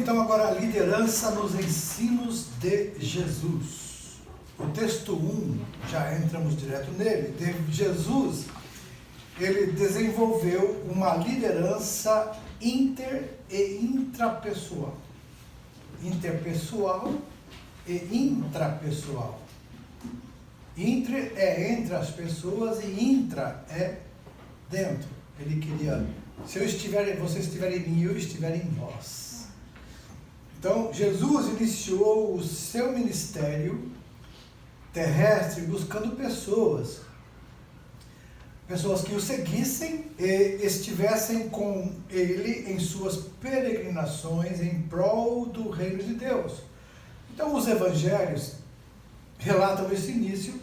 então agora a liderança nos ensinos de Jesus. O texto 1, já entramos direto nele. Jesus, ele desenvolveu uma liderança inter e intrapessoal. Interpessoal e intrapessoal. Inter é entre as pessoas e intra é dentro. Ele queria, se vocês estiverem em mim, eu estiver em vós. Então, Jesus iniciou o seu ministério terrestre buscando pessoas que o seguissem e estivessem com ele em suas peregrinações em prol do reino de Deus. Então, os evangelhos relatam esse início.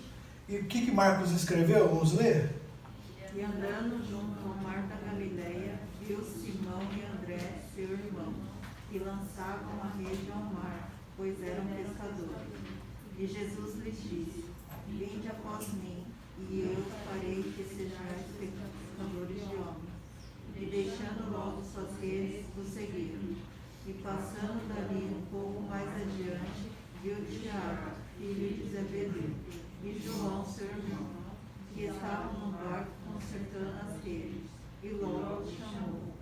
E o que Marcos escreveu? Vamos ler? E andando junto ao mar da Galileia, viu Simão e André, seu irmão, que lançavam a rede ao mar, pois eram pescadores. E Jesus lhes disse: Vinde após mim, e eu farei que sejais pescadores de homens. E deixando logo suas redes, o seguiram. E passando dali um pouco mais adiante, viu Tiago, filho de Zebedeu, e João, seu irmão, que estavam no barco consertando as redes, e logo os chamou.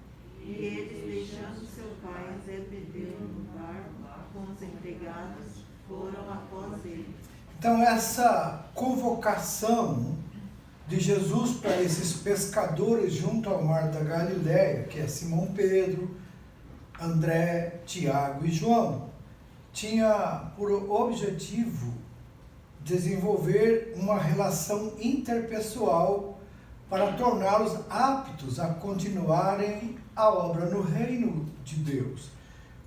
E eles, deixando seu pai Zebedeu no barco com os empregados, foram após ele. Então, essa convocação de Jesus para esses pescadores junto ao mar da Galileia, que é Simão Pedro, André, Tiago e João, tinha por objetivo desenvolver uma relação interpessoal para torná-los aptos a continuarem a obra no reino de Deus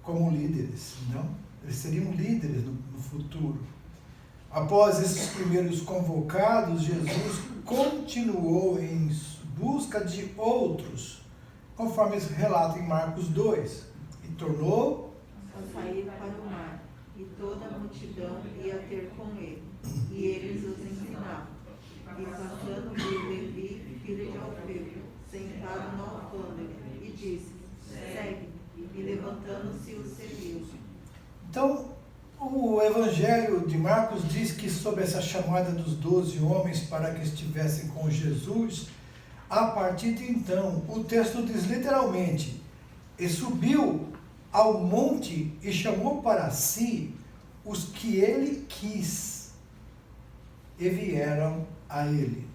como líderes, não? Eles seriam líderes no futuro. Após esses primeiros convocados, Jesus continuou em busca de outros, conforme relata em Marcos 2, e tornou a sair para o mar, e toda a multidão ia ter com ele, e eles os ensinavam. E passando viu Levi, filho de Alfeu, sentado na alfândega, e disse: Segue-me, e levantando-se o seguiu. Então, o Evangelho de Marcos diz que sob essa chamada dos 12 homens para que estivessem com Jesus, a partir de então, o texto diz literalmente: e subiu ao monte e chamou para si os que ele quis, e vieram a ele.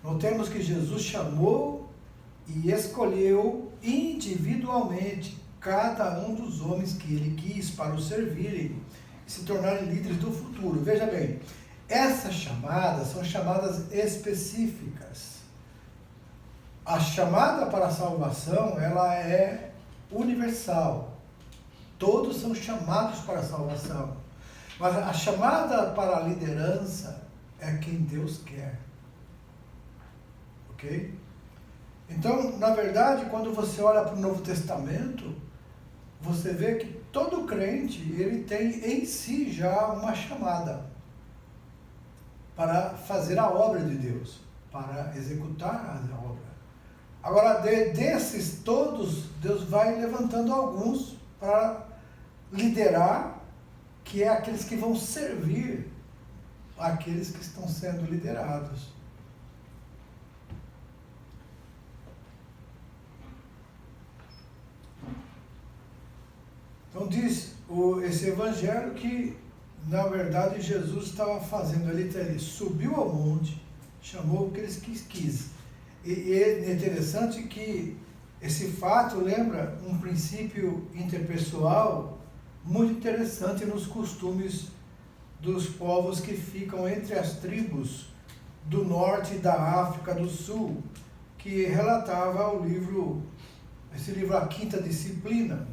Notemos que Jesus chamou e escolheu individualmente cada um dos homens que ele quis para o servirem e se tornarem líderes do futuro. Veja bem, essas chamadas são chamadas específicas. A chamada para a salvação, ela é universal. Todos são chamados para a salvação. Mas a chamada para a liderança é quem Deus quer. Ok? Então, na verdade, quando você olha para o Novo Testamento, você vê que todo crente, ele tem em si já uma chamada para fazer a obra de Deus, para executar a obra. Agora, desses todos, Deus vai levantando alguns para liderar, que é aqueles que vão servir aqueles que estão sendo liderados. Então diz esse evangelho que, na verdade, Jesus estava fazendo ali, ele subiu ao monte, chamou o que eles quis. E é interessante que esse fato lembra um princípio interpessoal muito interessante nos costumes dos povos que ficam entre as tribos do norte da África do Sul, que relatava esse livro A Quinta Disciplina,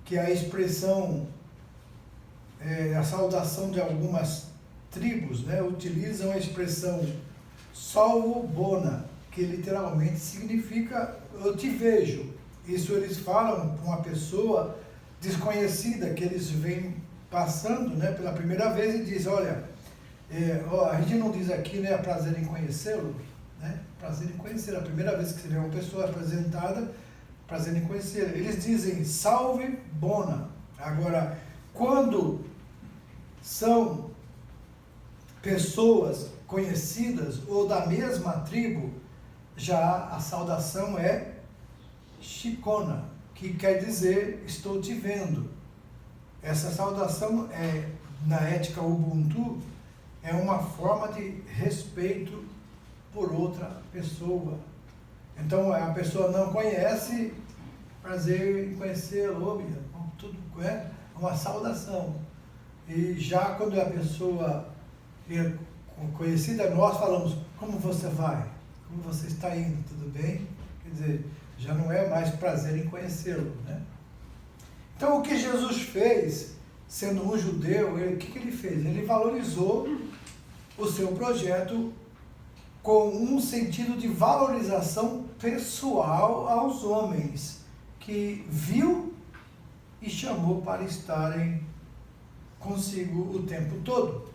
que é a expressão, a saudação de algumas tribos, né, utilizam a expressão salvo bona, que literalmente significa eu te vejo. Isso eles falam para uma pessoa desconhecida que eles vêm passando, né, pela primeira vez, e diz: olha, a gente não diz aqui, né, prazer em conhecê-lo, né, prazer em conhecer, a primeira vez que você vê uma pessoa apresentada, prazer em conhecer. Eles dizem salve bona, Agora, quando são pessoas conhecidas ou da mesma tribo, já a saudação é Shikona, que quer dizer estou te vendo. Essa saudação na ética Ubuntu é uma forma de respeito por outra pessoa. Então a pessoa não conhece, prazer em conhecê-lo, tudo é uma saudação. E já quando a pessoa é conhecida, nós falamos, como você vai? Como você está indo? Tudo bem? Quer dizer, já não é mais prazer em conhecê-lo, né? Então o que Jesus fez, sendo um judeu, o que ele fez? Ele valorizou o seu projeto com um sentido de valorização pessoal aos homens, que viu e chamou para estarem consigo o tempo todo.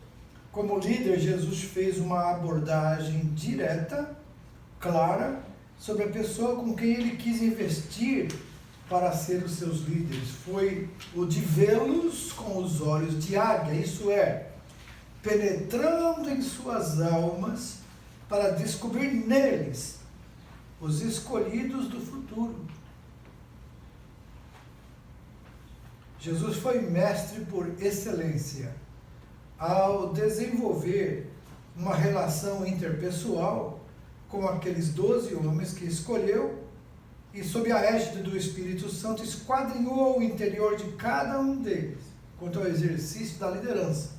Como líder, Jesus fez uma abordagem direta, clara, sobre a pessoa com quem ele quis investir para ser os seus líderes. Foi o de vê-los com os olhos de águia, isso é, penetrando em suas almas para descobrir neles os escolhidos do futuro. Jesus foi mestre por excelência ao desenvolver uma relação interpessoal com aqueles 12 homens que escolheu e, sob a égide do Espírito Santo, esquadrinhou o interior de cada um deles quanto ao exercício da liderança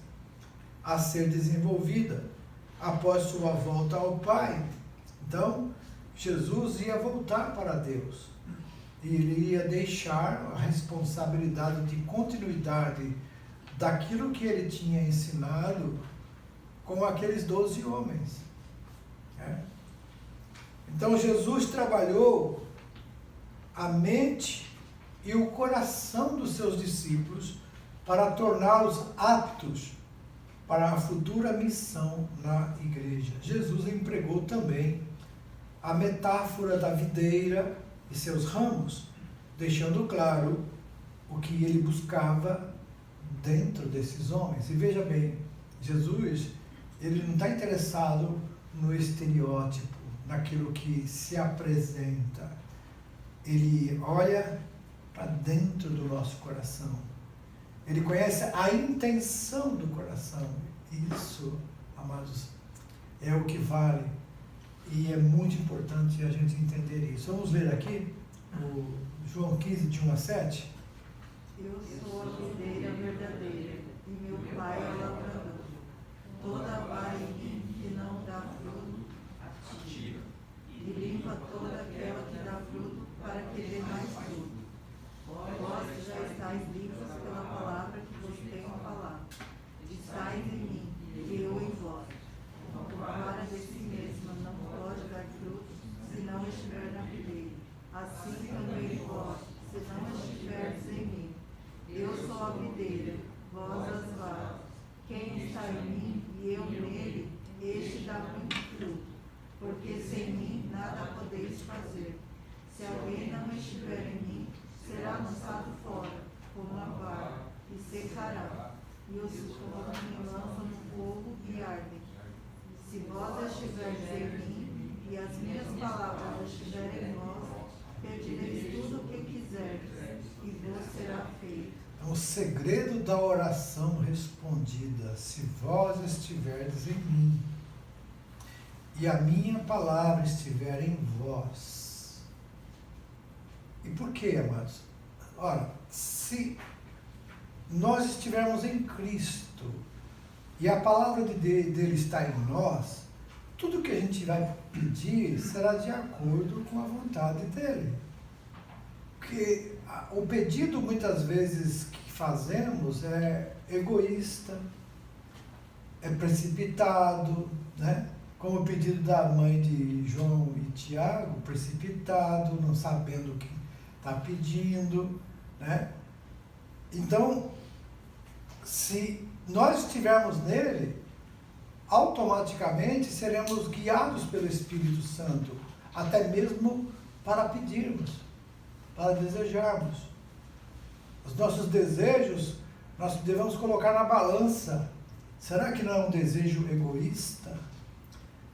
a ser desenvolvida após sua volta ao Pai. Então, Jesus ia voltar para Deus e ele ia deixar a responsabilidade de continuidade daquilo que ele tinha ensinado com aqueles 12 homens. Então, Jesus trabalhou a mente e o coração dos seus discípulos para torná-los aptos para a futura missão na igreja. Jesus empregou também a metáfora da videira e seus ramos, deixando claro o que ele buscava dentro desses homens. E veja bem, Jesus, ele não está interessado no estereótipo, naquilo que se apresenta. Ele olha para dentro do nosso coração. Ele conhece a intenção do coração. Isso, amados, é o que vale. E é muito importante a gente entender isso. Vamos ler aqui o João 15, de 1 a 7. Eu sou a videira verdadeira, e meu Pai é o lavrador. Toda vara em mim que não dá fruto, atira, e limpa toda aquela que dá fruto, para que dê mais fruto. Vós já estáis limpos pela palavra que vos tenho falado. Estáis em mim, e eu em vós. A vara de si mesma não pode dar fruto, se não estiver na videira. Assim também vós, se não estiverdes em mim. Eu sou a videira, vós as varas. Quem está em mim e eu nele, este dá muito fruto, porque sem mim nada podeis fazer. Se alguém não estiver em mim, será lançado fora, como a vara, e secará, e os correm lançam no fogo e ardem. Se vós estiverdes em mim, e as minhas palavras estiverem em vós, pedireis tudo o que quiserdes, e vos será feito. É o segredo da oração respondida. Se vós estiverdes em mim, e a minha palavra estiver em vós. E por quê, amados? Ora, se nós estivermos em Cristo, e a palavra dele está em nós, tudo que a gente vai pedir será de acordo com a vontade dele. Porque o pedido, muitas vezes, que fazemos é egoísta, é precipitado, né? Como o pedido da mãe de João e Tiago, precipitado, não sabendo o que está pedindo, né? Então, se nós estivermos nele, automaticamente seremos guiados pelo Espírito Santo, até mesmo para pedirmos, para desejarmos. Os nossos desejos, nós devemos colocar na balança. Será que não é um desejo egoísta?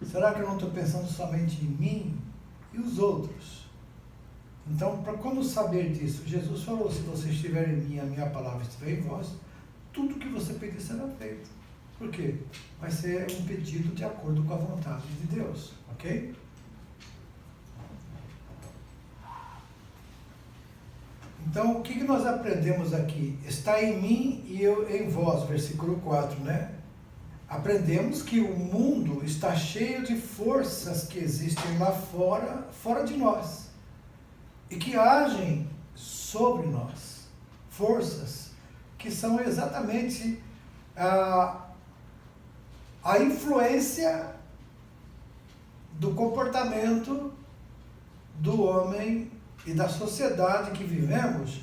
Será que eu não estou pensando somente em mim e os outros? Então, para como saber disso? Jesus falou, se você estiver em mim, a minha palavra estiver em vós, tudo que você pedir será feito. Por quê? Vai ser um pedido de acordo com a vontade de Deus, ok? Então, o que nós aprendemos aqui? Está em mim e eu em vós, versículo 4, né? Aprendemos que o mundo está cheio de forças que existem lá fora, fora de nós, e que agem sobre nós. Forças que são exatamente a influência do comportamento do homem e da sociedade que vivemos,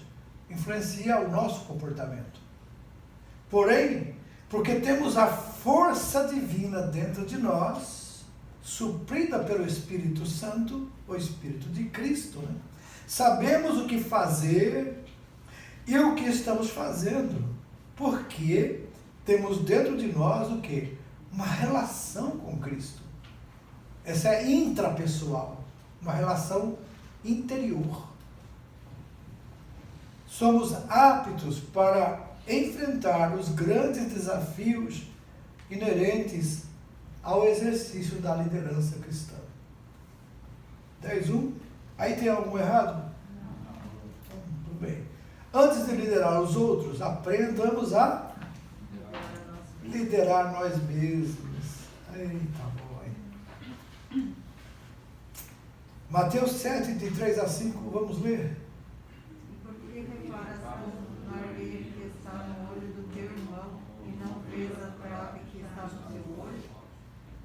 influencia o nosso comportamento. Porém, porque temos a força divina dentro de nós, suprida pelo Espírito Santo, o Espírito de Cristo, né? Sabemos o que fazer e o que estamos fazendo, porque temos dentro de nós o quê? Uma relação com Cristo. Essa é intrapessoal, uma relação interior. Somos aptos para enfrentar os grandes desafios inerentes ao exercício da liderança cristã. 10.1. Aí tem algo errado? Não. Tudo bem. Antes de liderar os outros, aprendamos a liderar nós mesmos. Eita, boy. Mateus 7, de 3 a 5, vamos ler. E por que reparas no arreio que está no olho do teu irmão, e não vês a trave que está no teu olho?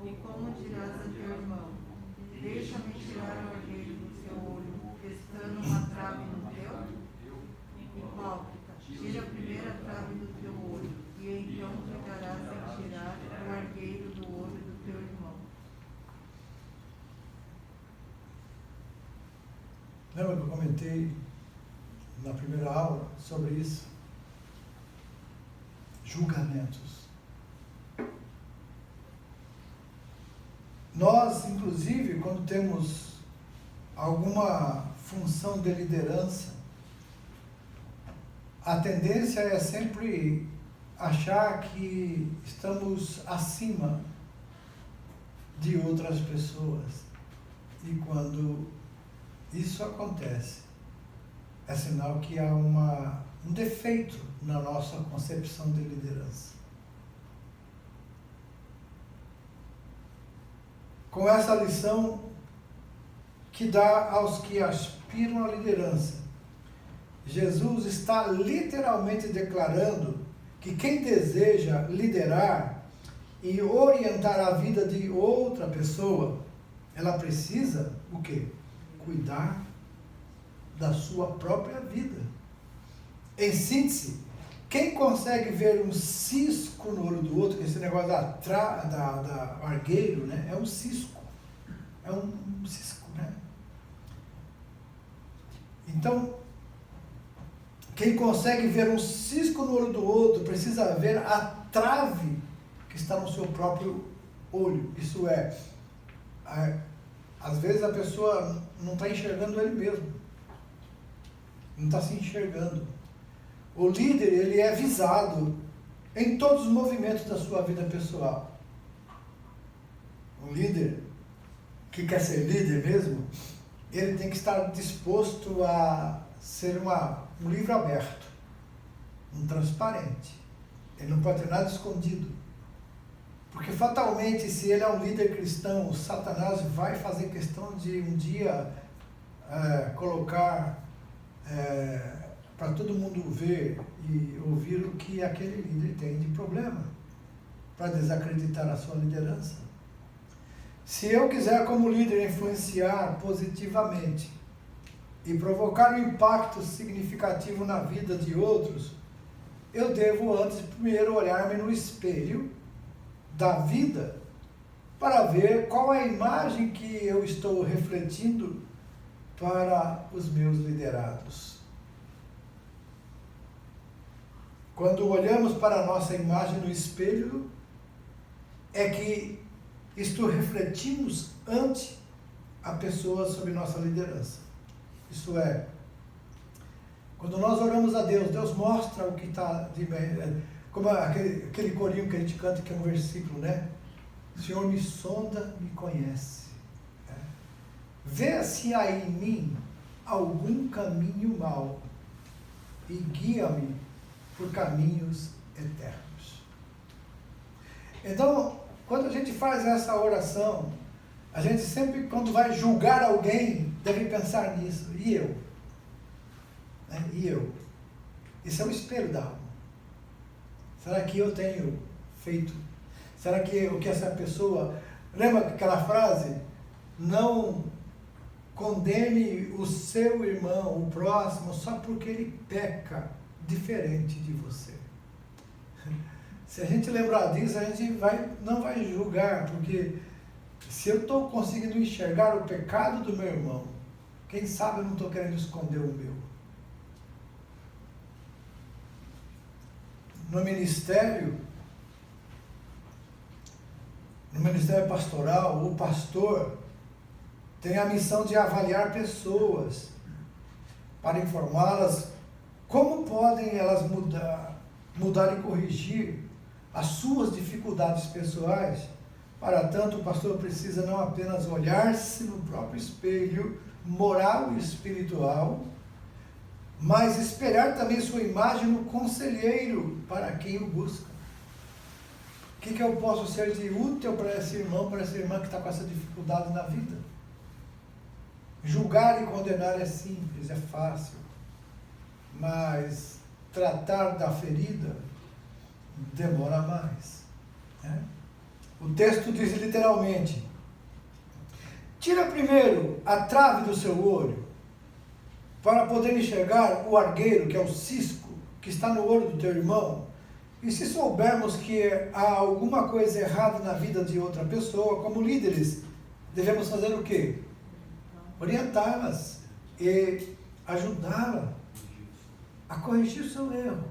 Ou como dirás a teu irmão, deixa-me tirar o arreio do teu olho, estando uma trave no teu? Hipócrita, tira a primeira trave do teu olho, e então ficarás em tirar o arreio do olho do teu irmão. Lembra que eu comentei na primeira aula sobre isso? Julgamentos. Nós, inclusive, quando temos alguma função de liderança, a tendência é sempre achar que estamos acima de outras pessoas. E quando isso acontece, é sinal que há um defeito na nossa concepção de liderança. Com essa lição que dá aos que aspiram à liderança, Jesus está literalmente declarando que quem deseja liderar e orientar a vida de outra pessoa, ela precisa o quê? Cuidar da sua própria vida. Em síntese, quem consegue ver um cisco no olho do outro, esse negócio da argueiro, né? É um cisco. É um cisco, né? Então, quem consegue ver um cisco no olho do outro, precisa ver a trave que está no seu próprio olho. Isso é, às vezes a pessoa não está enxergando ele mesmo. Não está se enxergando. O líder, ele é visado em todos os movimentos da sua vida pessoal. O líder que quer ser líder mesmo, ele tem que estar disposto a ser um livro aberto, um transparente. Ele não pode ter nada escondido. Porque fatalmente, se ele é um líder cristão, Satanás vai fazer questão de um dia colocar para todo mundo ver e ouvir o que aquele líder tem de problema, para desacreditar a sua liderança. Se eu quiser, como líder, influenciar positivamente e provocar um impacto significativo na vida de outros, eu devo antes primeiro olhar-me no espelho da vida para ver qual é a imagem que eu estou refletindo para os meus liderados. quando olhamos para a nossa imagem no espelho, é que isto refletimos ante a pessoa sob nossa liderança. Isto é, quando nós oramos a Deus, Deus mostra o que está de bem, como aquele corinho que a gente canta, que é um versículo, né? O Senhor me sonda, me conhece. Vê se há em mim algum caminho mau e guia-me por caminhos eternos. Então, quando a gente faz essa oração, a gente sempre, quando vai julgar alguém, deve pensar nisso. E eu? E eu? Isso é o espelho da alma. Será que eu tenho feito? Será que o que essa pessoa... Lembra aquela frase? Não condene o seu irmão, o próximo, só porque ele peca diferente de você. Se a gente lembrar disso, a gente não vai julgar, porque se eu estou conseguindo enxergar o pecado do meu irmão, quem sabe eu não estou querendo esconder o meu. No ministério pastoral, o pastor tem a missão de avaliar pessoas para informá-las como podem elas mudar e corrigir as suas dificuldades pessoais. Para tanto, o pastor precisa não apenas olhar-se no próprio espelho moral e espiritual, mas espelhar também sua imagem no conselheiro para quem o busca. O que eu posso ser de útil para esse irmão, para essa irmã que está com essa dificuldade na vida? Julgar e condenar é simples, é fácil, mas tratar da ferida demora mais. Né? O texto diz literalmente: tira primeiro a trave do seu olho, para poder enxergar o argueiro, que é o cisco, que está no olho do teu irmão. E se soubermos que há alguma coisa errada na vida de outra pessoa, como líderes, devemos fazer o quê? Orientá-las e ajudá-la a corrigir o seu erro.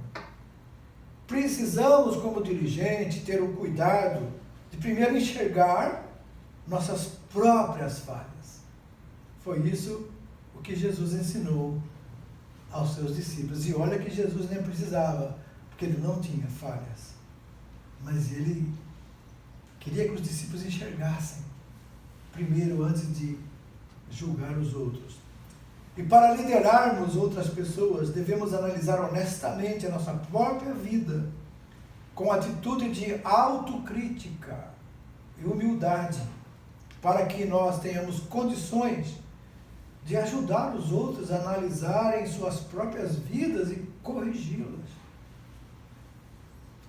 Precisamos, como dirigente, ter o cuidado de primeiro enxergar nossas próprias falhas. Foi isso o que Jesus ensinou aos seus discípulos. E olha que Jesus nem precisava, porque ele não tinha falhas. Mas ele queria que os discípulos enxergassem primeiro, antes de julgar os outros. E para liderarmos outras pessoas, devemos analisar honestamente a nossa própria vida, com atitude de autocrítica e humildade, para que nós tenhamos condições de ajudar os outros a analisarem suas próprias vidas e corrigi-las.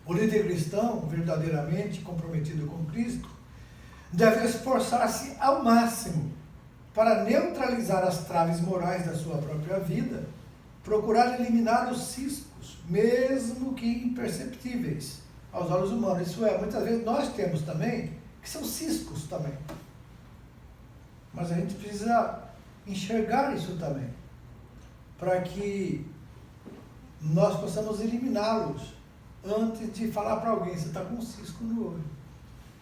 O líder cristão, verdadeiramente comprometido com Cristo, deve esforçar-se ao máximo para neutralizar as traves morais da sua própria vida, procurar eliminar os ciscos, mesmo que imperceptíveis aos olhos humanos. Isso é, muitas vezes nós temos também, que são ciscos também. Mas a gente precisa enxergar isso também, para que nós possamos eliminá-los antes de falar para alguém: você está com um cisco no olho,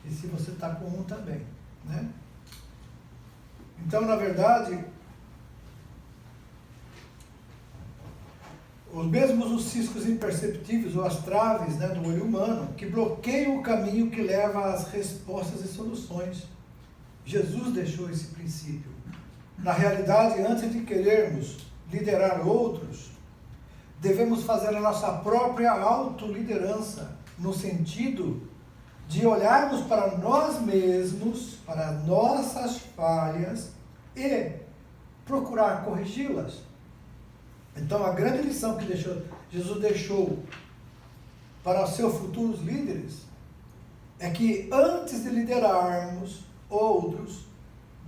e se você está com um também, né? Então, na verdade, os ciscos imperceptíveis, ou as traves, né, do olho humano, que bloqueiam o caminho que leva às respostas e soluções. Jesus deixou esse princípio. Na realidade, antes de querermos liderar outros, devemos fazer a nossa própria autoliderança, no sentido de olharmos para nós mesmos, para nossas falhas e procurar corrigi-las. Então, a grande lição que Jesus deixou para os seus futuros líderes é que antes de liderarmos outros,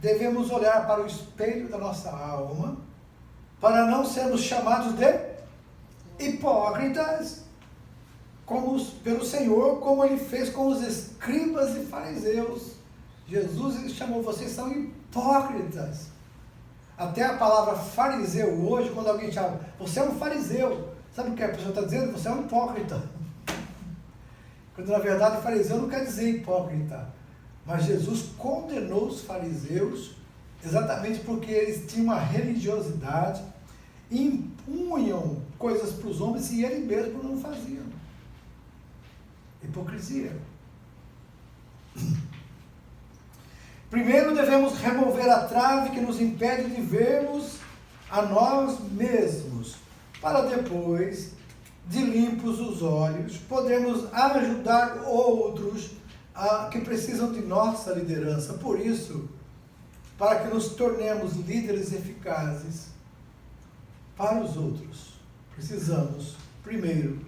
devemos olhar para o espelho da nossa alma, para não sermos chamados de hipócritas, pelo Senhor, como ele fez com os escribas e fariseus. Jesus, ele chamou: vocês são hipócritas. Até a palavra fariseu hoje, quando alguém chama, você é um fariseu, Sabe o que a pessoa está dizendo? Você é um hipócrita. Quando na verdade fariseu não quer dizer hipócrita. Mas Jesus condenou os fariseus exatamente porque eles tinham uma religiosidade, impunham coisas para os homens e ele mesmo não faziam. Hipocrisia. Primeiro devemos remover a trave que nos impede de vermos a nós mesmos, para depois, de limpos os olhos, podermos ajudar outros que precisam de nossa liderança. Por isso, para que nos tornemos líderes eficazes para os outros, precisamos, primeiro,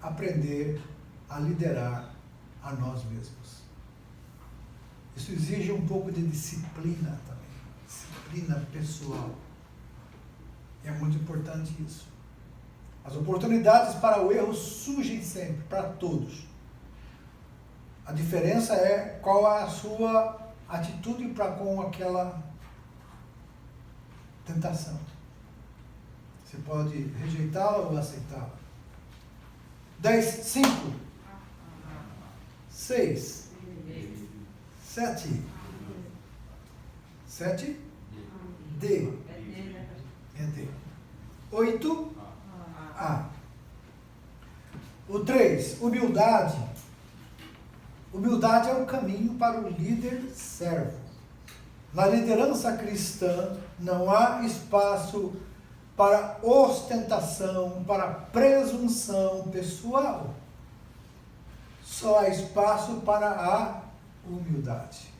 aprender a liderar a nós mesmos. Isso exige um pouco de disciplina também, disciplina pessoal. É muito importante isso. As oportunidades para o erro surgem sempre, para todos. A diferença é qual é a sua atitude para com aquela tentação. Você pode rejeitá-la ou aceitá-la. 10, 5, 6, 7. 7. D. É D. 8. A. O 3. Humildade. Humildade é o caminho para o líder servo. Na liderança cristã não há espaço para ostentação, para presunção pessoal. Só há espaço para a humildade.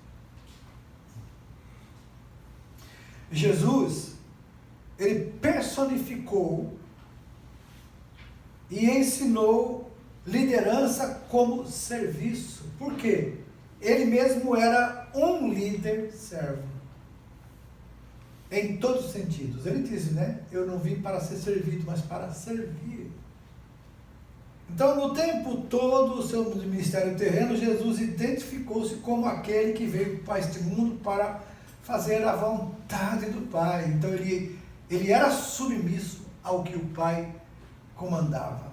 Jesus, ele personificou e ensinou liderança como serviço. Por quê? Ele mesmo era um líder servo. Em todos os sentidos. Ele disse, né? Eu não vim para ser servido, mas para servir. Então, no tempo todo do seu ministério terreno, Jesus identificou-se como aquele que veio para este mundo para fazer a vontade do Pai. Então, ele era submisso ao que o Pai comandava.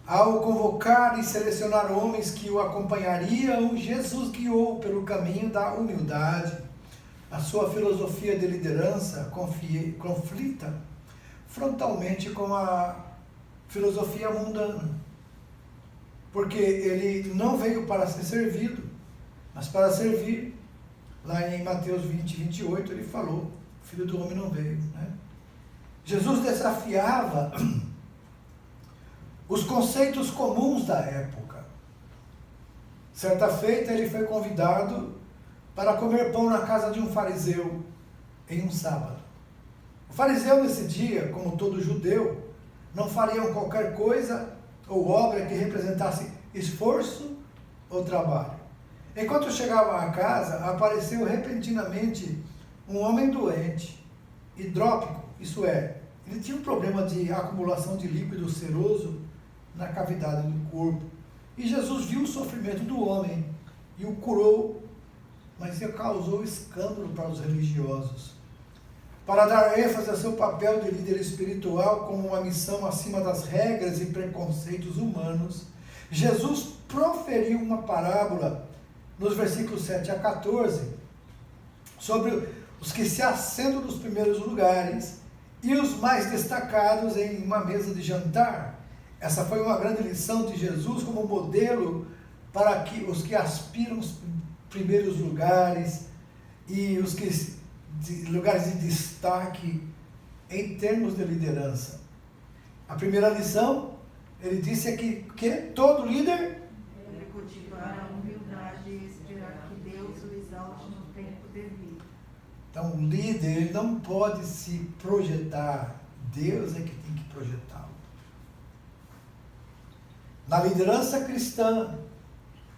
Ao convocar e selecionar homens que o acompanhariam, Jesus guiou pelo caminho da humildade. A sua filosofia de liderança conflita frontalmente com a filosofia mundana, porque ele não veio para ser servido, mas para servir. Lá em Mateus 20, 28, ele falou, o Filho do Homem não veio, né? Jesus desafiava os conceitos comuns da época. Certa feita, ele foi convidado para comer pão na casa de um fariseu em um sábado. O fariseu, nesse dia, como todo judeu, não fariam qualquer coisa ou obra que representasse esforço ou trabalho. Enquanto chegavam à casa, apareceu repentinamente um homem doente, hidrópico, isso é, ele tinha um problema de acumulação de líquido seroso na cavidade do corpo. E Jesus viu o sofrimento do homem e o curou, mas isso causou escândalo para os religiosos. Para dar ênfase a seu papel de líder espiritual como uma missão acima das regras e preconceitos humanos, Jesus proferiu uma parábola nos versículos 7 a 14 sobre os que se assentam nos primeiros lugares e os mais destacados em uma mesa de jantar. Essa foi uma grande lição de Jesus como modelo para que os que aspiram aos primeiros lugares e os que lugares de destaque em termos de liderança. A primeira lição, ele disse é que todo líder deve cultivar a humildade e esperar que Deus o exalte no tempo devido. Então, o líder ele não pode se projetar, Deus é que tem que projetá-lo. Na liderança cristã,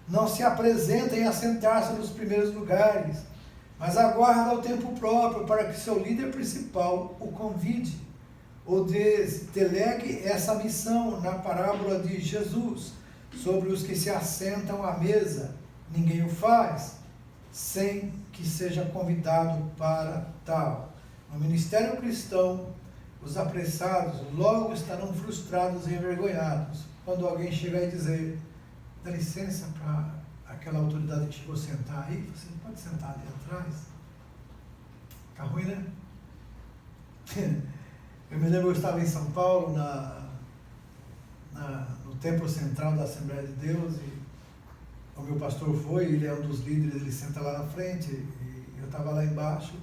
não se apresenta em assentar-se nos primeiros lugares, mas aguarda o tempo próprio para que seu líder principal o convide, ou delegue essa missão na parábola de Jesus, sobre os que se assentam à mesa. Ninguém o faz, sem que seja convidado para tal. No ministério cristão, os apressados logo estarão frustrados e envergonhados quando alguém chegar e dizer: dá licença para aquela autoridade que chegou a sentar aí, você não pode sentar ali atrás. Fica ruim, né? Eu me lembro, eu estava em São Paulo, no templo central da Assembleia de Deus, e o meu pastor foi, ele é um dos líderes, ele senta lá na frente, e eu estava lá embaixo,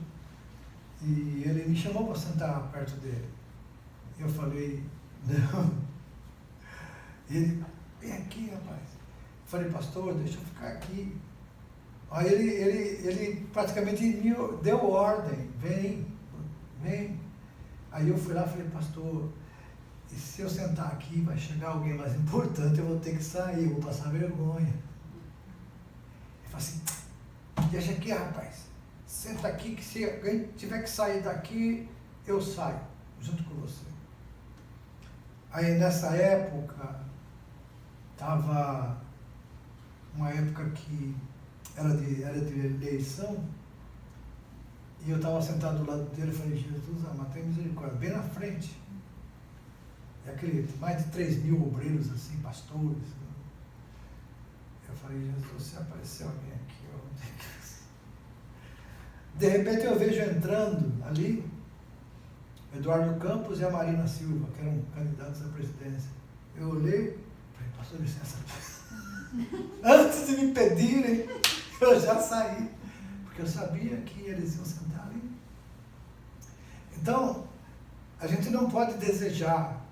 e ele me chamou para sentar perto dele. Eu falei: não. E ele: vem aqui, rapaz. Eu falei: pastor, deixa eu ficar aqui. Aí ele praticamente me deu ordem: vem. Aí eu fui lá e falei: pastor, e se eu sentar aqui, vai chegar alguém mais importante, eu vou ter que sair, eu vou passar vergonha. Ele falou assim: deixa aqui, rapaz, senta aqui, que se alguém tiver que sair daqui, eu saio, junto com você. Aí nessa época, estava uma época que era de eleição, e eu estava sentado do lado dele e falei: Jesus, mas tem misericórdia, bem na frente. E aquele, mais de 3.000 obreiros, assim, pastores. Né? Eu falei: Jesus, se apareceu alguém aqui, de repente eu vejo entrando ali Eduardo Campos e a Marina Silva, que eram candidatos à presidência. Eu olhei, falei: pastor, licença. Antes de me pedirem, eu já saí, porque eu sabia que eles iam sentar ali. Então, a gente não pode desejar.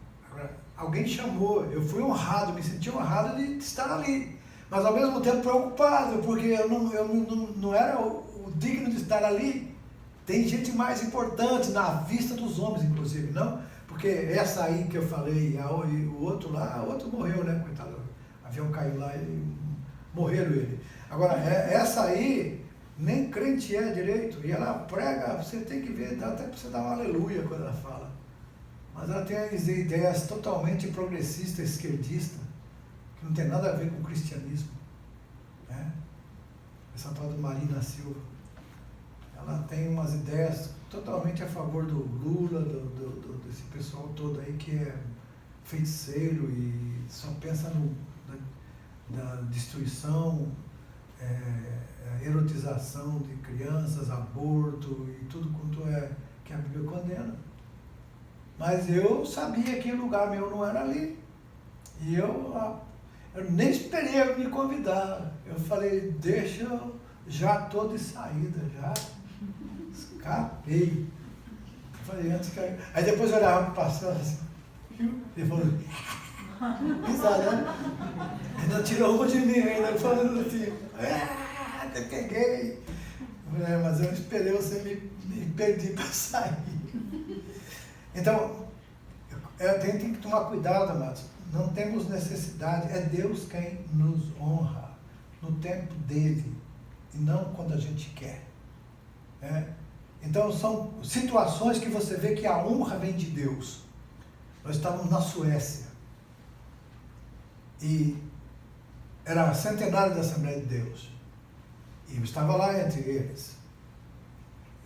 Alguém chamou, eu fui honrado, me senti honrado de estar ali, mas ao mesmo tempo preocupado, porque eu não era o digno de estar ali. Tem gente mais importante na vista dos homens, inclusive, não? Porque essa aí que eu falei, e o outro lá, o outro morreu, né, coitado, o avião caiu lá e morreram ele. Agora, essa aí, nem crente é direito, e ela prega, você tem que ver, dá até para você dar um aleluia quando ela fala. Mas ela tem as ideias totalmente progressistas, esquerdistas, que não tem nada a ver com o cristianismo. Né? Essa tal de Marina Silva. Ela tem umas ideias totalmente a favor do Lula, desse pessoal todo aí que é feiticeiro e só pensa na destruição, erotização de crianças, aborto e tudo quanto que a Bíblia condena. Mas eu sabia que o lugar meu não era ali. E eu nem esperei eu me convidar. Eu falei: deixa, eu já estou de saída, já escapei. Eu falei: antes que... Aí depois eu olhava para o pastor assim, ele falou: risada, né? Ainda tirou uma de mim, ainda falando assim: te peguei. Mas eu esperei você me pedir para sair. Então, tem que tomar cuidado, amados. Não temos necessidade, é Deus quem nos honra no tempo dele e não quando a gente quer. Né? Então, são situações que você vê que a honra vem de Deus. Nós estávamos na Suécia e era centenário da Assembleia de Deus. E eu estava lá entre eles.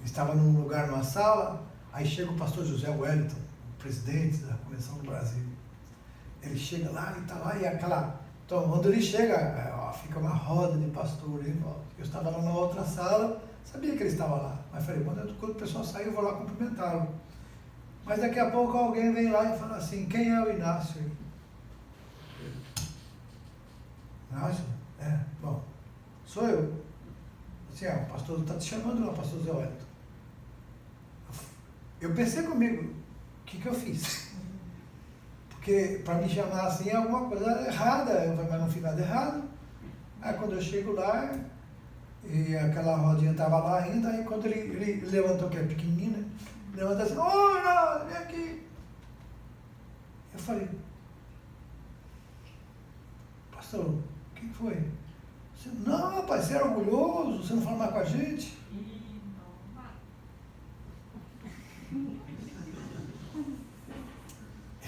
Estava num lugar, numa sala. Aí chega o pastor José Wellington, o presidente da Convenção do Brasil. Ele chega lá e está lá, e aquela... Então, quando ele chega, fica uma roda de pastores em volta. Eu estava lá na outra sala, sabia que ele estava lá. Mas falei: quando o pessoal sair, eu vou lá cumprimentá-lo. Mas daqui a pouco alguém vem lá e fala assim: quem é o Inácio? Inácio? Bom, sou eu. Assim, o pastor está te chamando lá, pastor José Wellington. Eu pensei comigo: o que eu fiz? Porque para me chamar assim é alguma coisa errada. Eu falei: mas não fiz nada errado. Aí quando eu chego lá, e aquela rodinha estava lá ainda, aí quando ele levantou, que é pequenininho, né? Levantou assim: oi, não, vem aqui. Eu falei: pastor, o que foi? Você, não, rapaz, você é orgulhoso, você não fala mais com a gente.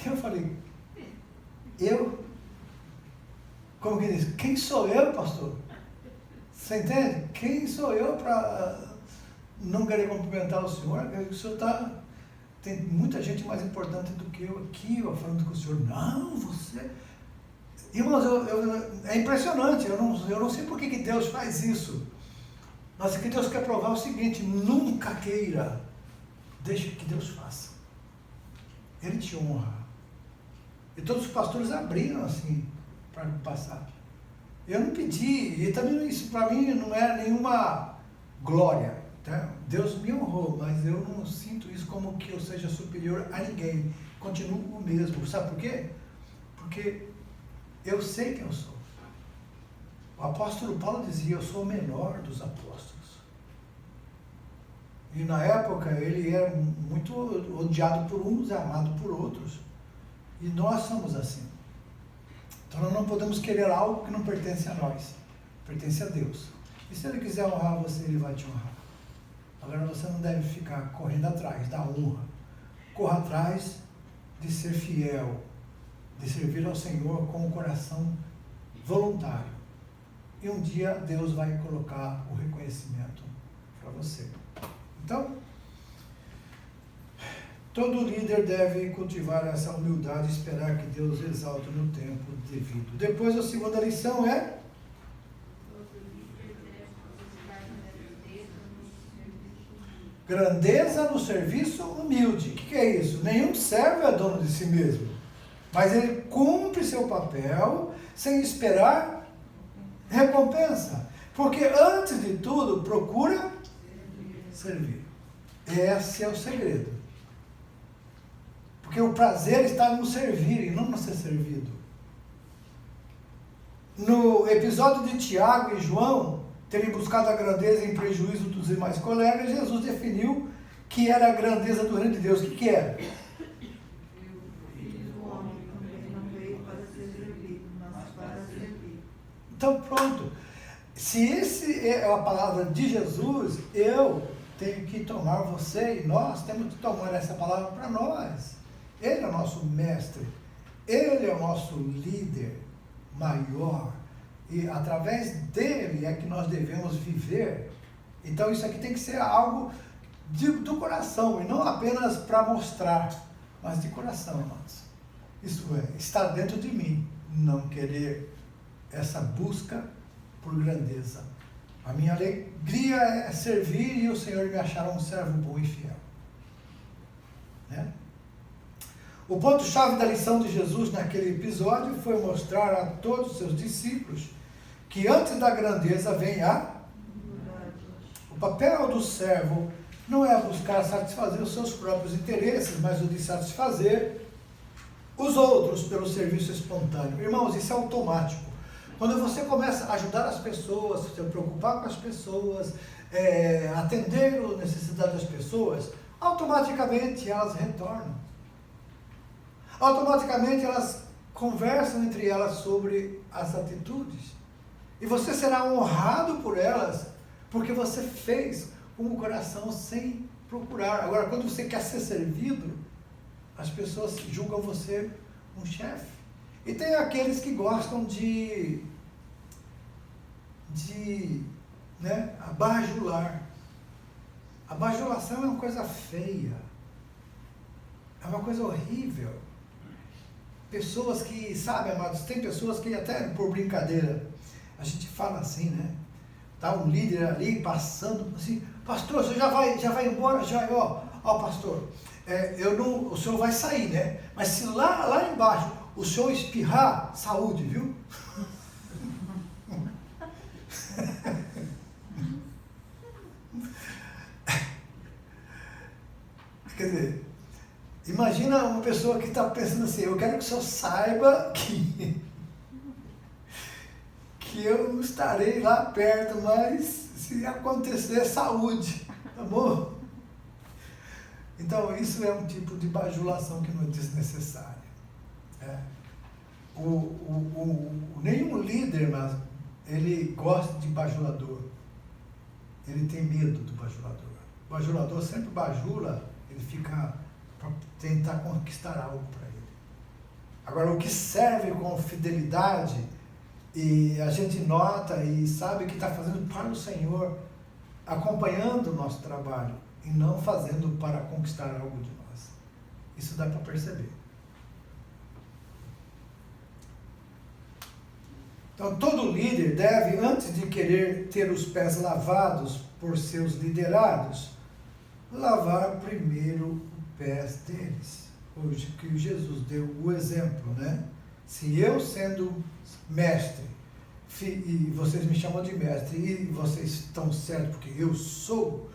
Eu falei: como que diz? Quem sou eu, pastor? Você entende? Quem sou eu para não querer cumprimentar o senhor? O senhor está tem muita gente mais importante do que eu aqui, ó, falando com o senhor. Não, você... Irmãos, é impressionante, eu não sei por que Deus faz isso. Mas que Deus quer provar o seguinte: nunca queira, deixe que Deus faça. Ele te honra. E todos os pastores abriram assim, para passar. Eu não pedi, e também isso para mim não é nenhuma glória. Tá? Deus me honrou, mas eu não sinto isso como que eu seja superior a ninguém. Continuo o mesmo. Sabe por quê? Porque eu sei quem eu sou. O apóstolo Paulo dizia: eu sou o menor dos apóstolos. E na época ele era muito odiado por uns e amado por outros. E nós somos assim. Então nós não podemos querer algo que não pertence a nós. Pertence a Deus. E se Ele quiser honrar você, Ele vai te honrar. Agora você não deve ficar correndo atrás da honra. Corra atrás de ser fiel, de servir ao Senhor com o coração voluntário. E um dia Deus vai colocar o reconhecimento para você. Então, todo líder deve cultivar essa humildade e esperar que Deus exalte no tempo devido. Depois, a segunda lição é: grandeza no serviço humilde. O que é isso? Nenhum servo é dono de si mesmo, mas ele cumpre seu papel sem esperar recompensa. Porque antes de tudo, procura servir. Esse é o segredo. Porque o prazer está no servir e não no ser servido. No episódio de Tiago e João terem buscado a grandeza em prejuízo dos demais colegas, Jesus definiu que era a grandeza do reino de Deus. O que era? O homem também não veio para ser servido, mas para servir. Então pronto. Se esse é a palavra de Jesus, eu tenho que tomar, você e nós temos que tomar essa palavra para nós. Ele é o nosso mestre, ele é o nosso líder maior, e através dele é que nós devemos viver. Então isso aqui tem que ser algo do coração, e não apenas para mostrar, mas de coração, irmãos. Isso é, estar dentro de mim, não querer essa busca por grandeza. A minha alegria é servir e o Senhor me achará um servo bom e fiel. Né? O ponto-chave da lição de Jesus naquele episódio foi mostrar a todos os seus discípulos que antes da grandeza vem o papel do servo não é buscar satisfazer os seus próprios interesses, mas o de satisfazer os outros pelo serviço espontâneo. Irmãos, isso é automático. Quando você começa a ajudar as pessoas, se preocupar com as pessoas, atender as necessidades das pessoas, automaticamente elas retornam. Automaticamente elas conversam entre elas sobre as atitudes. E você será honrado por elas, porque você fez com o coração sem procurar. Agora, quando você quer ser servido, as pessoas julgam você um chefe. E tem aqueles que gostam de bajular. A bajulação é uma coisa feia. É uma coisa horrível. Pessoas que, sabe, amados, tem pessoas que até por brincadeira, a gente fala assim, né? Tá um líder ali passando assim: pastor, você já vai embora? Já, ó pastor, o senhor vai sair, né? Mas se lá embaixo o senhor espirrar, saúde, viu? Quer dizer, imagina uma pessoa que está pensando assim: eu quero que o senhor saiba que eu não estarei lá perto, mas se acontecer, saúde, tá bom? Então isso é um tipo de bajulação que não é desnecessária. Nenhum líder, mas ele gosta de bajulador. Ele tem medo do bajulador. O bajulador sempre bajula, ele fica para tentar conquistar algo para ele. Agora, o que serve com fidelidade, e a gente nota e sabe que está fazendo para o Senhor, acompanhando o nosso trabalho, e não fazendo para conquistar algo de nós. Isso dá para perceber. Então, todo líder deve, antes de querer ter os pés lavados por seus liderados, lavar primeiro os pés deles. Hoje que Jesus deu o exemplo, né? Se eu, sendo mestre, e vocês me chamam de mestre, e vocês estão certos porque eu sou,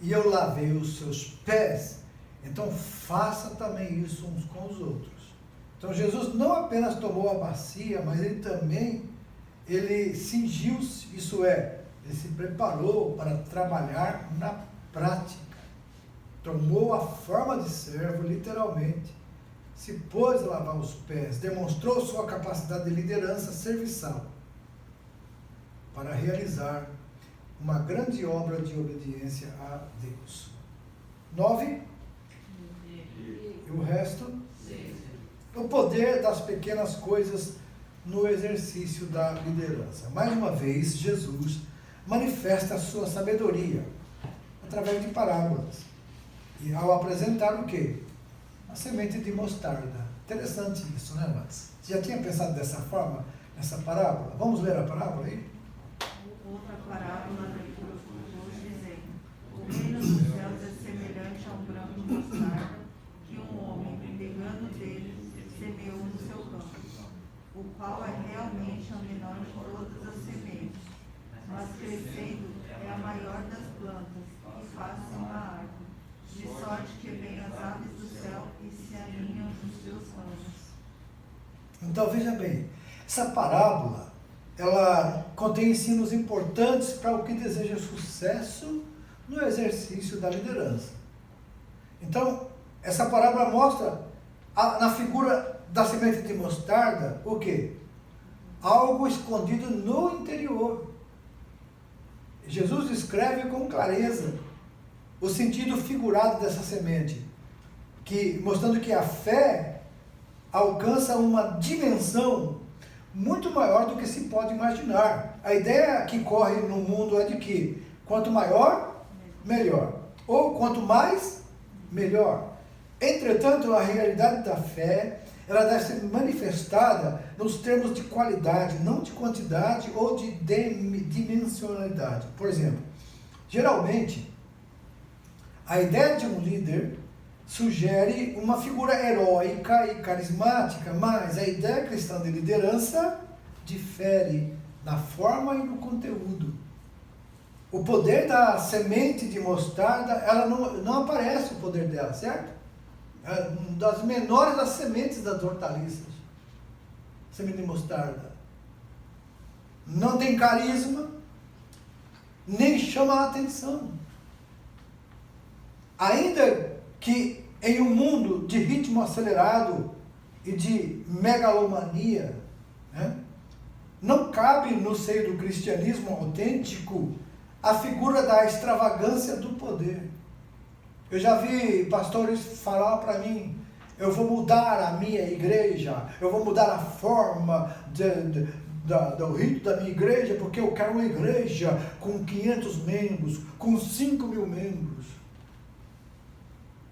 e eu lavei os seus pés, então faça também isso uns com os outros. Então Jesus não apenas tomou a bacia, mas ele também, ele cingiu-se, isso é, ele se preparou para trabalhar na prática. Tomou a forma de servo, literalmente, se pôs a lavar os pés, demonstrou sua capacidade de liderança serviçal para realizar uma grande obra de obediência a Deus. 9. E o resto? O poder das pequenas coisas no exercício da liderança. Mais uma vez, Jesus manifesta a sua sabedoria através de parábolas. E ao apresentar o quê? A semente de mostarda. Interessante isso, né, Max? Você já tinha pensado dessa forma, nessa parábola? Vamos ler a parábola aí? Outra parábola nos dizendo: o reino dos céus é semelhante a um grão de mostarda que um homem, pegando dele, semeou no seu campo, o qual é realmente a menor de todas as sementes, mas crescendo é a maior das plantas e faz-se uma árvore, de sorte que vêm as aves do céu e se aninham nos seus ramos. Então veja bem, essa parábola, ela contém ensinos importantes para o que deseja sucesso no exercício da liderança. Então, essa parábola mostra na figura da semente de mostarda o quê? Algo escondido no interior. Jesus descreve com clareza o sentido figurado dessa semente, mostrando que a fé alcança uma dimensão muito maior do que se pode imaginar. A ideia que corre no mundo é de que quanto maior, melhor. Ou quanto mais, melhor. Entretanto, a realidade da fé, ela deve ser manifestada nos termos de qualidade, não de quantidade ou de dimensionalidade. Por exemplo, geralmente, a ideia de um líder sugere uma figura heróica e carismática, mas a ideia cristã de liderança difere na forma e no conteúdo. O poder da semente de mostarda, ela não aparece o poder dela, certo? É uma das menores das sementes das hortaliças. Semente de mostarda. Não tem carisma, nem chama a atenção. Ainda que em um mundo de ritmo acelerado e de megalomania, né, não cabe no seio do cristianismo autêntico a figura da extravagância do poder. Eu já vi pastores falar para mim: eu vou mudar a minha igreja, eu vou mudar a forma do rito da minha igreja, porque eu quero uma igreja com 500 membros, com 5.000 membros.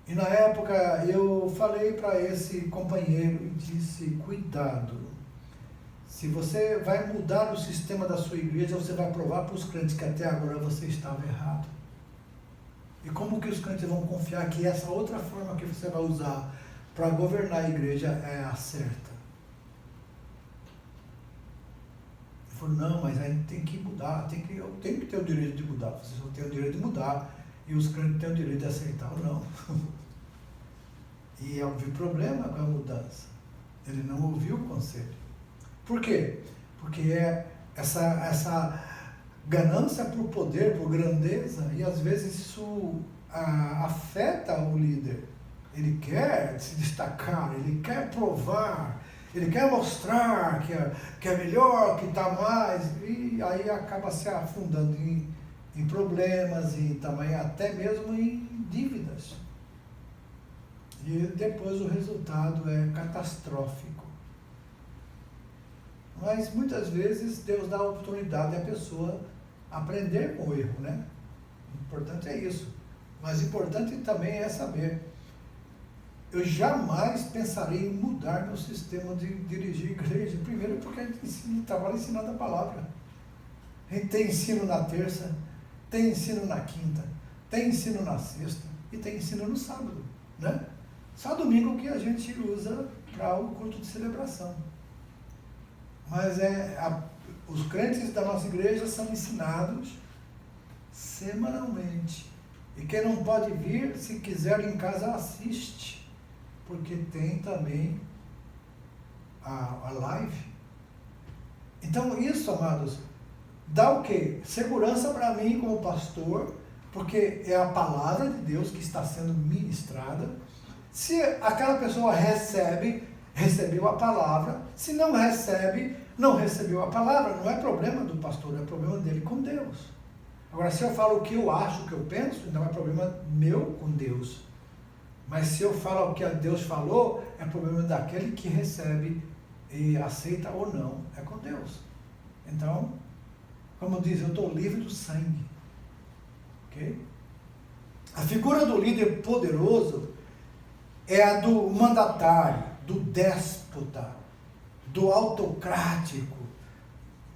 E na época eu falei para esse companheiro e disse: cuidado, se você vai mudar o sistema da sua igreja, você vai provar para os crentes que até agora você estava errado. E como que os crentes vão confiar que essa outra forma que você vai usar para governar a igreja é a certa? Ele falou: não, mas aí tem que mudar, eu tenho que ter o direito de mudar, vocês não têm o direito de mudar, e os crentes têm o direito de aceitar ou não. E houve problema com a mudança. Ele não ouviu o conselho. Por quê? Porque essa ganância por poder, por grandeza, e às vezes isso afeta o líder. Ele quer se destacar, ele quer provar, ele quer mostrar que é melhor, que está mais, e aí acaba se afundando em problemas e também até mesmo em dívidas. E depois o resultado é catastrófico. Mas muitas vezes Deus dá a oportunidade à pessoa aprender com o erro, né? O importante é isso. Mas importante também é saber eu jamais pensaria em mudar meu sistema de dirigir igreja. Primeiro porque a gente trabalha ensinando a palavra. A gente tem ensino na terça, tem ensino na quinta, tem ensino na sexta e tem ensino no sábado, né? Só domingo que a gente usa para o culto de celebração. Mas os crentes da nossa igreja são ensinados semanalmente. E quem não pode vir, se quiser em casa, assiste. Porque tem também a live. Então isso, amados, dá o quê? Segurança para mim como pastor, porque é a palavra de Deus que está sendo ministrada. Se aquela pessoa recebeu a palavra. Se não recebe, não recebeu a palavra. Não é problema do pastor, é problema dele com Deus. Agora, se eu falo o que eu acho, o que eu penso, então é problema meu com Deus. Mas se eu falo o que Deus falou, é problema daquele que recebe e aceita ou não. É com Deus. Então, como diz, eu estou livre do sangue. Ok? A figura do líder poderoso é a do mandatário, do déspota, do autocrático.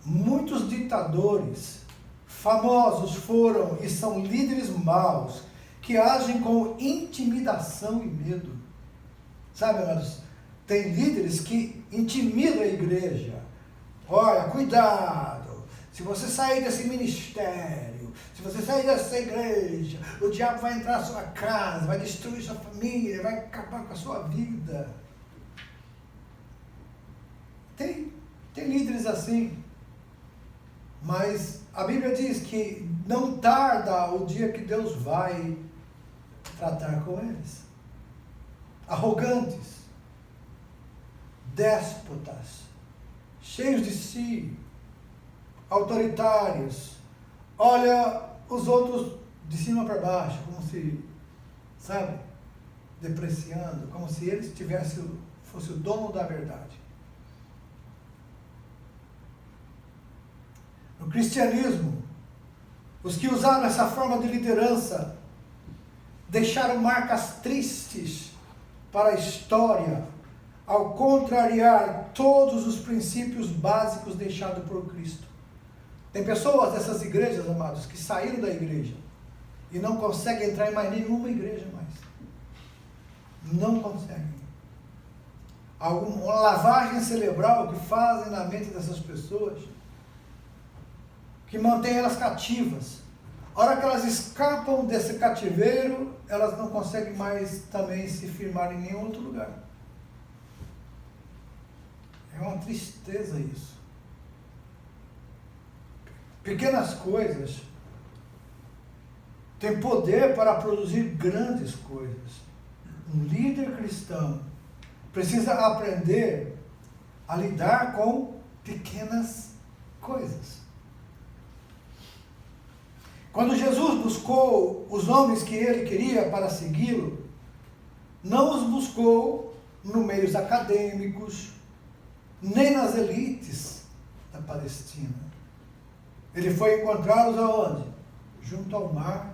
Muitos ditadores famosos foram e são líderes maus, que agem com intimidação e medo. Sabe, amados? Tem líderes que intimidam a igreja. Olha, cuidado, se você sair desse ministério, se você sair dessa igreja, o diabo vai entrar na sua casa, vai destruir sua família, vai acabar com a sua vida. Tem líderes assim. Mas a Bíblia diz que não tarda o dia que Deus vai tratar com eles. Arrogantes, déspotas, cheios de si, autoritários. Olha os outros de cima para baixo, como se, sabe, depreciando, como se eles fosse o dono da verdade. No cristianismo, os que usaram essa forma de liderança deixaram marcas tristes para a história, ao contrariar todos os princípios básicos deixados por Cristo. Tem pessoas dessas igrejas, amados, que saíram da igreja e não conseguem entrar em mais nenhuma igreja mais. Não conseguem. Uma lavagem cerebral que fazem na mente dessas pessoas, que mantém elas cativas. A hora que elas escapam desse cativeiro, elas não conseguem mais também se firmar em nenhum outro lugar. É uma tristeza isso. Pequenas coisas têm poder para produzir grandes coisas. Um líder cristão precisa aprender a lidar com pequenas coisas. Quando Jesus buscou os homens que ele queria para segui-lo, não os buscou no meios acadêmicos, nem nas elites da Palestina. Ele foi encontrá-los aonde? Junto ao mar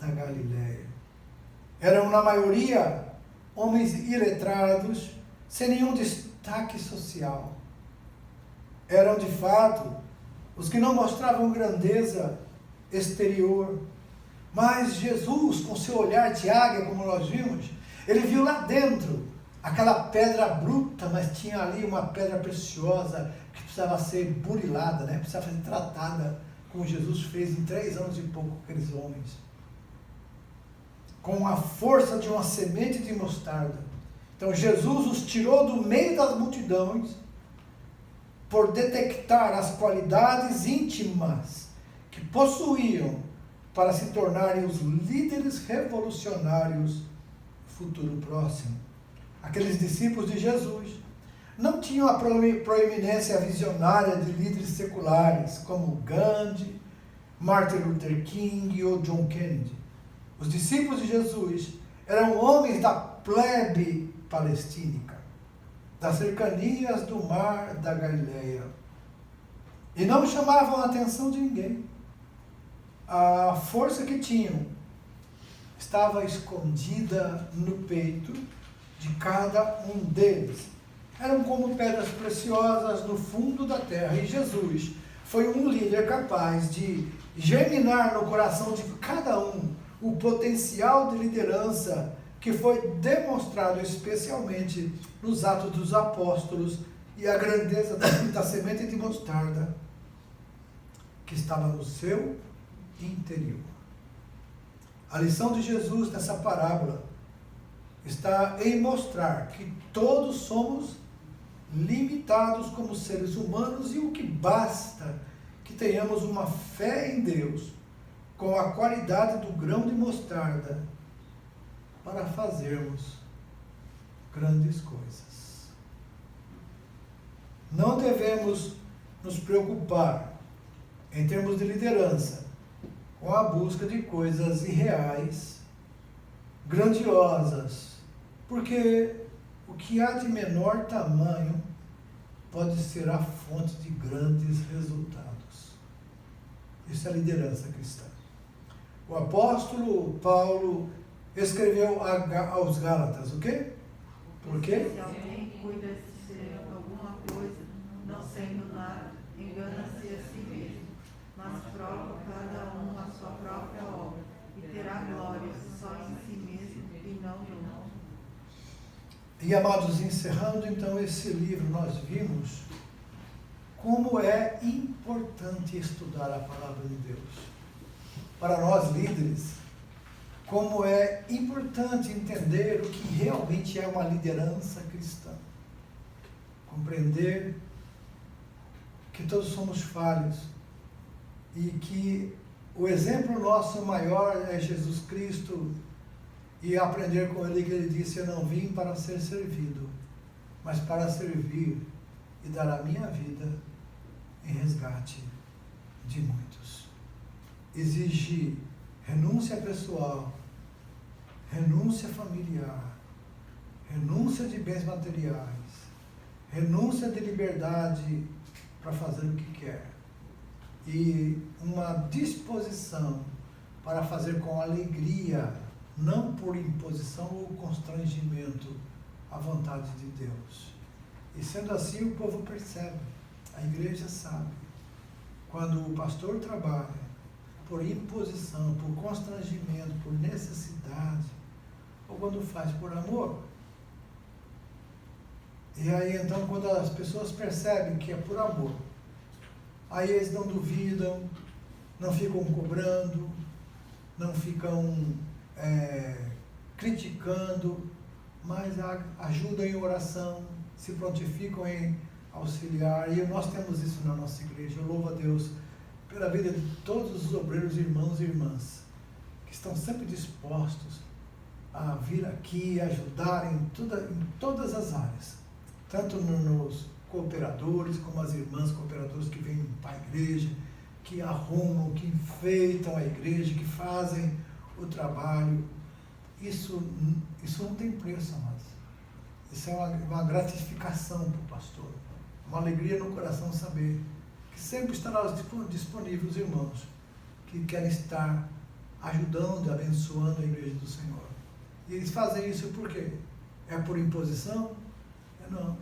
da Galileia. Eram, na maioria, homens iletrados, sem nenhum destaque social. Eram, de fato, os que não mostravam grandeza exterior. Mas Jesus, com seu olhar de águia, como nós vimos, ele viu lá dentro aquela pedra bruta, mas tinha ali uma pedra preciosa que precisava ser burilada, né? Precisava ser tratada, como Jesus fez em 3 anos e pouco com aqueles homens. Com a força de uma semente de mostarda. Então Jesus os tirou do meio das multidões por detectar as qualidades íntimas que possuíam para se tornarem os líderes revolucionários do futuro próximo. Aqueles discípulos de Jesus não tinham a proeminência visionária de líderes seculares como Gandhi, Martin Luther King ou John Kennedy. Os discípulos de Jesus eram homens da plebe palestínica, das cercanias do mar da Galileia, e não chamavam a atenção de ninguém. A força que tinham estava escondida no peito de cada um deles. Eram como pedras preciosas no fundo da terra. E Jesus foi um líder capaz de germinar no coração de cada um o potencial de liderança que foi demonstrado especialmente nos Atos dos Apóstolos e a grandeza da semente de mostarda que estava no seu interior. A lição de Jesus nessa parábola está em mostrar que todos somos limitados como seres humanos e o que basta que tenhamos uma fé em Deus com a qualidade do grão de mostarda para fazermos grandes coisas. Não devemos nos preocupar, em termos de liderança, com a busca de coisas irreais, grandiosas, porque o que há de menor tamanho pode ser a fonte de grandes resultados. Isso é liderança cristã. O apóstolo Paulo escreveu aos Gálatas, o quê? Por quê? Se alguém cuida de ser alguma coisa, não sendo nada, engana-se a si mesmo, mas prova cada um a sua própria obra, e terá glória só em si mesmo e não no outro. E, amados, encerrando então esse livro, nós vimos como é importante estudar a palavra de Deus. Para nós líderes, como é importante entender o que realmente é uma liderança cristã. Compreender que todos somos falhos e que o exemplo nosso maior é Jesus Cristo, e aprender com ele que ele disse: eu não vim para ser servido, mas para servir e dar a minha vida em resgate de muitos. Exige renúncia pessoal, renúncia familiar, renúncia de bens materiais, renúncia de liberdade para fazer o que quer e uma disposição para fazer com alegria, não por imposição ou constrangimento, a vontade de Deus. E sendo assim, o povo percebe, a igreja sabe, quando o pastor trabalha por imposição, por constrangimento, por necessidade, ou quando faz por amor. E aí então, quando as pessoas percebem que é por amor, aí eles não duvidam, não ficam cobrando, não ficam criticando, mas ajudam em oração, se prontificam em auxiliar. E nós temos isso na nossa igreja. Eu louvo a Deus pela vida de todos os obreiros, irmãos e irmãs, que estão sempre dispostos a vir aqui e ajudar em todas as áreas, tanto nos cooperadores, como as irmãs cooperadoras que vêm para a igreja, que arrumam, que enfeitam a igreja, que fazem o trabalho. Isso não tem preço, amados. Isso é uma gratificação para o pastor, uma alegria no coração saber que sempre estará disponível os irmãos que querem estar ajudando, abençoando a igreja do Senhor. E eles fazem isso por quê? É por imposição? Não,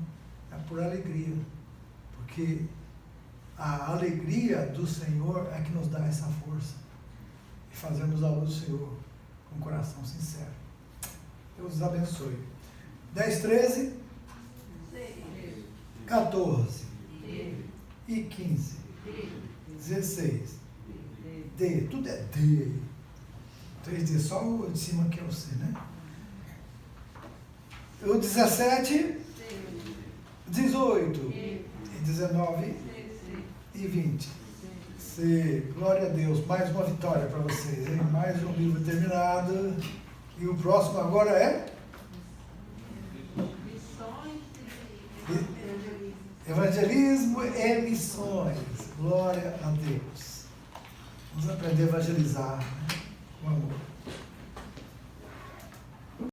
é por alegria, porque a alegria do Senhor é que nos dá essa força e fazemos a obra do Senhor com um coração sincero. Deus os abençoe. 10, 13, 14 e 15, 16, D, tudo é D. 3D, só o de cima que é o C, né? O 17, 18, e 19 e 20. C, glória a Deus, mais uma vitória para vocês, hein? Mais um livro terminado. E o próximo agora é? Evangelismo e missões. Glória a Deus. Vamos aprender a evangelizar, né? Com amor.